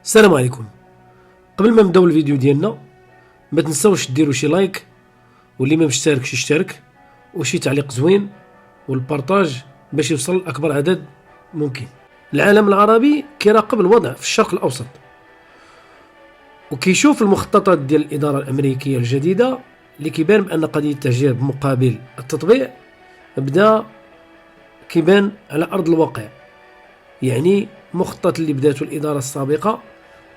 السلام عليكم. قبل ما نبداو الفيديو ديالنا ما تنساوش ديروا شي لايك، واللي ما مشتركش يشترك، وشي تعليق زوين والبارطاج باش يوصل لاكبر عدد ممكن. العالم العربي كيراقب الوضع في الشرق الاوسط وكيشوف المخططات ديال الاداره الامريكيه الجديده اللي كيبان بان قضيه التهجير بمقابل التطبيع بدا كيبان على ارض الواقع. يعني مخطط اللي بداته الاداره السابقه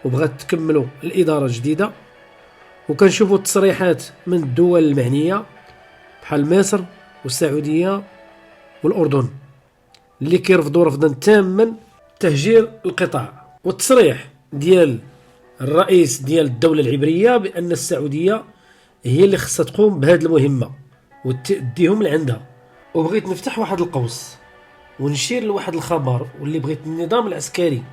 وبغات تكملوا الاداره الجديده، وكنشوفوا التصريحات من الدول المعنيه بحال مصر والسعوديه والاردن اللي كيرفضوا رفضا تاما تهجير القطاع. والتصريح ديال الرئيس ديال الدوله العبريه بان السعوديه هي اللي خصها تقوم بهذه المهمه وتديهم لعندها. وبغيت نفتح واحد القوس ونشير لواحد الخبر واللي بغيت النظام العسكري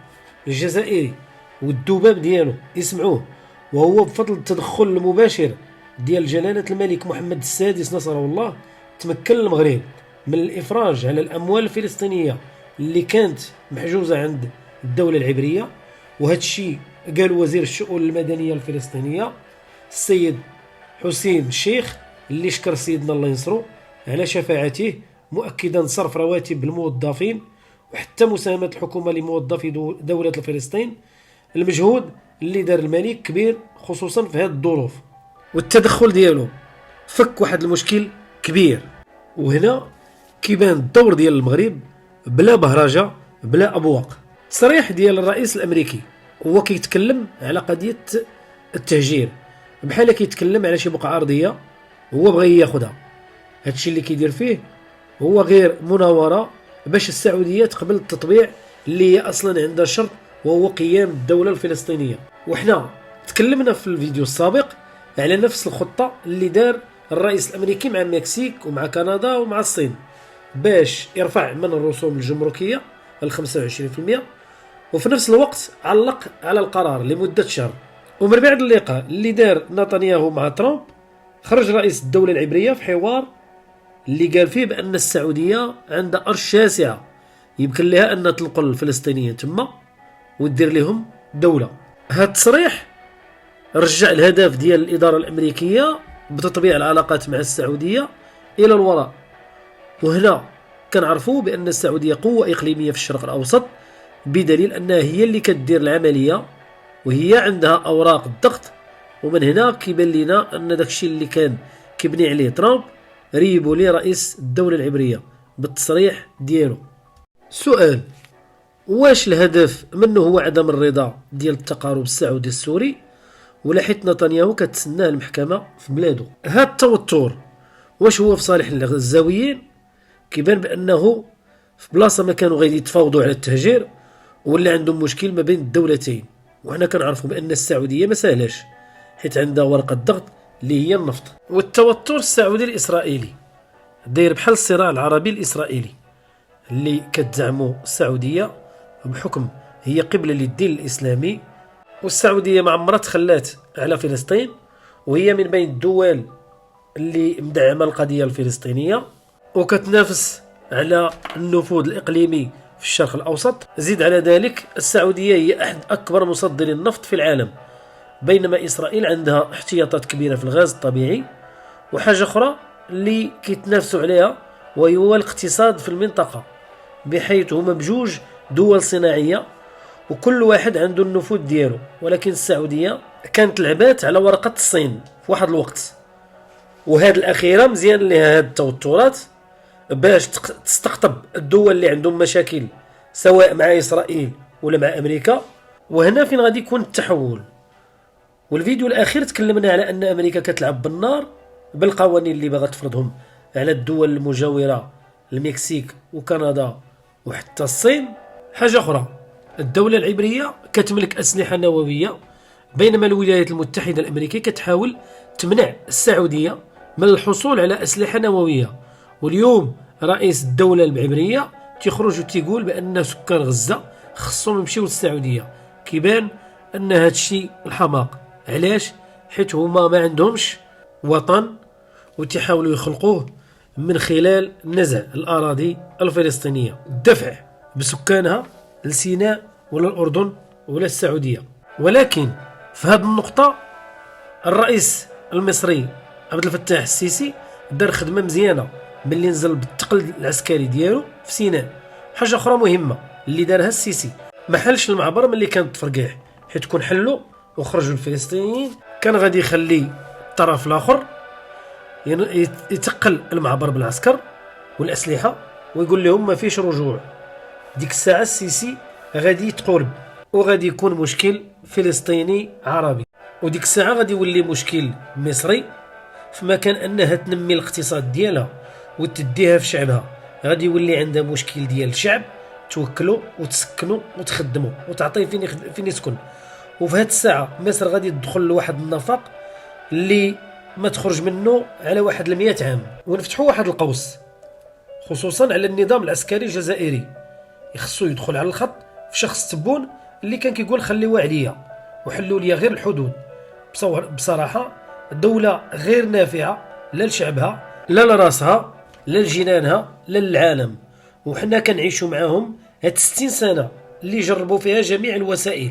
الجزائري والدباب ديالو يسمعوه، وهو بفضل التدخل المباشر ديال جلالة الملك محمد السادس نصره الله تمكن المغرب من الإفراج على الأموال الفلسطينية اللي كانت محجوزة عند الدولة العبرية. وهذا الشيء قال وزير الشؤون المدنية الفلسطينية السيد حسين الشيخ، اللي شكر سيدنا الله ينصرو على شفاعته، مؤكدا صرف رواتب الموظفين وحتى مساهمة الحكومة لموظفي دولة فلسطين. المجهود اللي دار الملك كبير خصوصا في هذه الظروف، والتدخل ديالو فك واحد المشكل كبير. وهنا كيبان الدور ديال المغرب بلا بهرجة بلا أبواق. تصريح ديال الرئيس الأمريكي هو كيتكلم على قضية التهجير بحال كيتكلم على شي بقعة أرضية هو بغى ياخدها. هادشي اللي كيدير فيه هو غير مناورة باش السعودية تقبل التطبيع اللي هي أصلا عندها شرط وهو قيام الدولة الفلسطينية. وحنا تكلمنا في الفيديو السابق على نفس الخطة اللي دار الرئيس الأمريكي مع المكسيك ومع كندا ومع الصين باش يرفع من الرسوم الجمركية ل 25%، وفي نفس الوقت علق على القرار لمدة شهر. ومن بعد اللقاء اللي دار نتنياهو مع ترامب خرج رئيس الدولة العبرية في حوار اللي قال فيه بأن السعودية عندها أرض شاسعة يمكن لها أن تنقل الفلسطينيين تما ودير لهم دولة. هذا التصريح رجع الهدف ديال الإدارة الأمريكية بتطبيع العلاقات مع السعودية إلى الوراء. وهنا كنعرفوا بأن السعودية قوة إقليمية في الشرق الأوسط، بدليل أنها هي اللي كتدير العملية وهي عندها أوراق الضغط. ومن هنا كيبان لنا أن داكشي اللي كان كيبني عليه ترامب ريبو لي رئيس الدولة العبرية بالتصريح ديالو. سؤال: واش الهدف منه هو عدم الرضا ديال التقارب السعودي السوري، ولا حيت نتنياهو كتسناه المحكمة في بلادو؟ هاد التوتر واش هو في صالح الغزاويين؟ كيبان بأنه في بلاصة ما كانوا غادي يتفاوضوا على التهجير ولا عندهم مشكل ما بين الدولتين. وحنا كنعرفوا بأن السعودية ما سهلاش حيت عندها ورقة ضغط اللي هي النفط. والتوتر السعودي الإسرائيلي داير بحال الصراع العربي الإسرائيلي اللي كتزعمو السعودية بحكم هي قبلة للدين الإسلامي، والسعودية ما عمرها تخلات على فلسطين وهي من بين الدول اللي مدعمة القضية الفلسطينية وكتنافس على النفوذ الإقليمي في الشرق الأوسط. زيد على ذلك السعودية هي أحد أكبر مصدري النفط في العالم، بينما إسرائيل عندها احتياطات كبيرة في الغاز الطبيعي. وحاجة أخرى اللي كيتنافسوا عليها وهو الاقتصاد في المنطقة، بحيث هما بجوج دول صناعية وكل واحد عنده النفوذ ديالو. ولكن السعودية كانت لعبات على ورقة الصين في واحد الوقت، وهذه الأخيرة مزيان لها هاد التوترات باش تستقطب الدول اللي عندهم مشاكل سواء مع إسرائيل ولا مع أمريكا. وهنا فين غادي يكون التحول. والفيديو الأخير تكلمنا على أن أمريكا كتلعب بالنار بالقوانين اللي باغا تفرضهم على الدول المجاورة المكسيك وكندا وحتى الصين. حاجة أخرى، الدولة العبرية كتملك أسلحة نووية، بينما الولايات المتحدة الأمريكية كتحاول تمنع السعودية من الحصول على أسلحة نووية. واليوم رئيس الدولة العبرية تيخرج وتيقول بأن سكان غزة خصهم يمشيو للسعودية. كيبان أن هذا الشيء الحماق. علاش؟ حيت هما ما عندهمش وطن وتحاولوا يخلقوه من خلال نزع الأراضي الفلسطينية، الدفع بسكانها لسيناء ولا الأردن ولا السعودية. ولكن في هذه النقطة الرئيس المصري عبد الفتاح السيسي دار خدمة مزيانة ملي نزل بالثقل العسكري ديالو في سيناء. حاجة أخرى مهمة اللي دارها السيسي، ما حلش المعبر ملي كانت تفرقع، حيت كون حلو وخرجوا الفلسطينيين كان غادي يخلي الطرف الآخر يتقل المعبر بالعسكر والأسلحة ويقول لهم ما فيش رجوع. ديك الساعة السيسي غادي يتقلب وغادي يكون مشكل فلسطيني عربي، وديك الساعة غادي يولي مشكل مصري في مكان أنها تنمي الاقتصاد ديالها وتديها في شعبها، غادي يولي عندها مشكل ديال الشعب توكلوا وتسكنوا وتخدموا وتعطيه فين يسكن. وفي هذه الساعة مصر غادي تدخل لواحد النفق اللي ما تخرج منه على واحد 100 عام، ونفتحوا واحد القوس خصوصا على النظام العسكري الجزائري، يخصو يدخل على الخط في شخص تبون اللي كان كيقول خليوها عليا وحلوا لي غير الحدود. بصراحة دولة غير نافعة لا لشعبها لا لراسها لا لجنانها لا للعالم، وحنا كنعيشوا معاهم هاد 60 سنة اللي جربوا فيها جميع الوسائل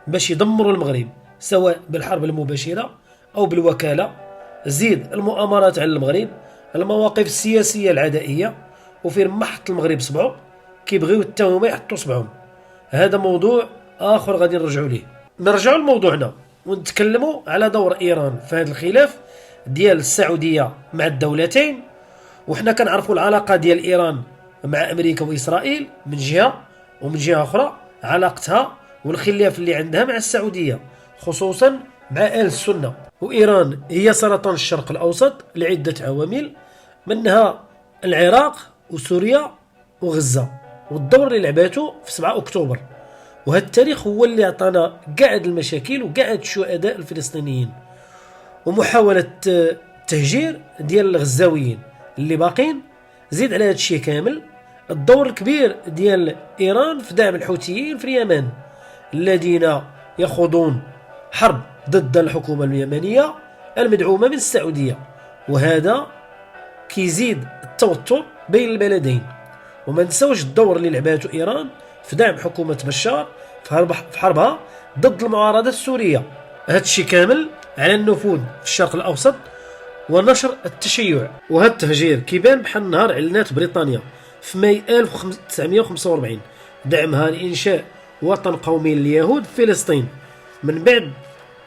باش يدمروا المغرب، سواء بالحرب المباشرة أو بالوكالة. زيد المؤامرات على المغرب، المواقف السياسية العدائية، وفين ما حط المغرب صبعه كيبغيو حتى هما يحطوا صبعهم. هذا موضوع آخر غادي نرجعوا ليه. نرجعوا لموضوعنا ونتكلموا على دور إيران في هذا الخلاف ديال السعودية مع الدولتين. وحنا كنعرفوا العلاقة ديال إيران مع أمريكا وإسرائيل من جهة، ومن جهة أخرى علاقتها والخلاف اللي عندها مع السعودية خصوصا مع آل السنة. وإيران هي سرطان الشرق الأوسط لعدة عوامل، منها العراق وسوريا وغزة والدور اللي لعباته في 7 أكتوبر. وهذا التاريخ هو اللي عطانا قاعد المشاكل وقاعد الشهداء الفلسطينيين ومحاولة تهجير ديال الغزاويين اللي باقين. زيد على هذا الشيء كامل الدور الكبير ديال إيران في دعم الحوثيين في اليمن الذين يخوضون حرب ضد الحكومة اليمنية المدعومة من السعودية، وهذا كيزيد التوتر بين البلدين. وما نساوش الدور اللي لعباته إيران في دعم حكومة بشار في حربها ضد المعارضة السورية. هذا الشيء كامل على النفوذ في الشرق الأوسط ونشر التشيع. وهذا التهجير كيبان بحال النهار اعلنات بريطانيا في ماي 1945 دعمها لإنشاء وطن قومي لليهود في فلسطين. من بعد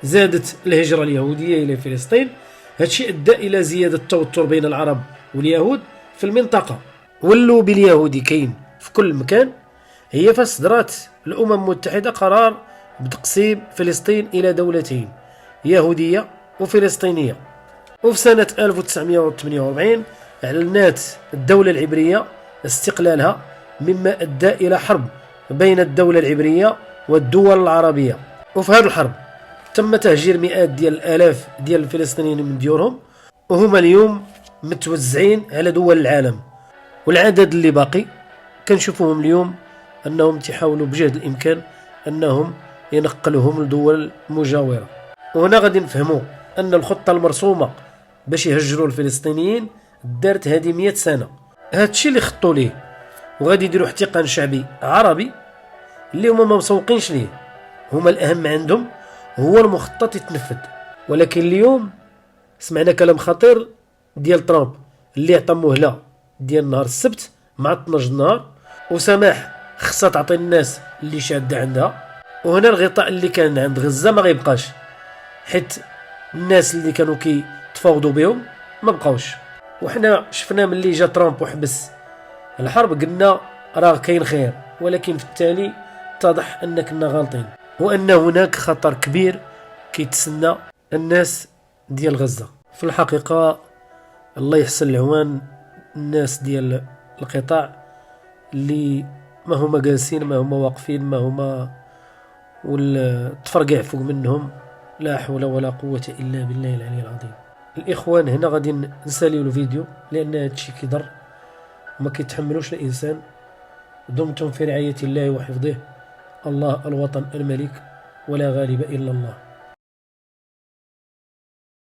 زادت الهجرة اليهودية إلى فلسطين. هذا الشيء أدى إلى زيادة التوتر بين العرب واليهود في المنطقة، واللوبي اليهودي كاين في كل مكان. هي فاصدرت الأمم المتحدة قرار بتقسيم فلسطين إلى دولتين يهودية وفلسطينية. وفي سنة 1948 أعلنت الدولة العبرية استقلالها، مما أدى إلى حرب بين الدولة العبرية والدول العربية. وفي هذه الحرب تم تهجير مئات ديال الآلاف ديال الفلسطينيين من ديورهم، وهما اليوم متوزعين على دول العالم. والعدد اللي باقي كنشوفوهم اليوم أنهم تحاولوا بجهد الإمكان أنهم ينقلوهم لدول مجاورة. وهنا غادي نفهموا أن الخطة المرسومة باش يهجروا الفلسطينيين دارت هذه 100 سنة. هذا الشيء اللي خطوا ليه، وغادي يديروا احتقان شعبي عربي اللي هما ما مسوقينش ليه. هما الأهم عندهم هو المخطط يتنفذ. ولكن اليوم سمعنا كلام خطير ديال ترامب اللي عطى مهلة ديال نهار السبت مع 12 النهار، وسماح خصها تعطي الناس اللي شادة عندها. وهنا الغطاء اللي كان عند غزة ما غيبقاش، حيت الناس اللي كانوا تفاوضوا بهم ما بقاوش. وحنا شفنا ملي جا ترامب وحبس الحرب قلنا راه كاين خير، ولكن في التالي اتضح ان كنا غالطين، وان هناك خطر كبير كيتسنى الناس ديال غزة. في الحقيقة الله يحسن العوان الناس ديال القطاع اللي ما هما جالسين، ما هما واقفين، ما هما والتفرقع فوق منهم. لا حول ولا قوة إلا بالله العلي العظيم. الإخوان هنا غادي نساليو الفيديو لأن هادشي كيضر وما كيتحملوش الإنسان. دمتم في رعاية الله وحفظه. الله الوطن الملك ولا غالب إلا الله.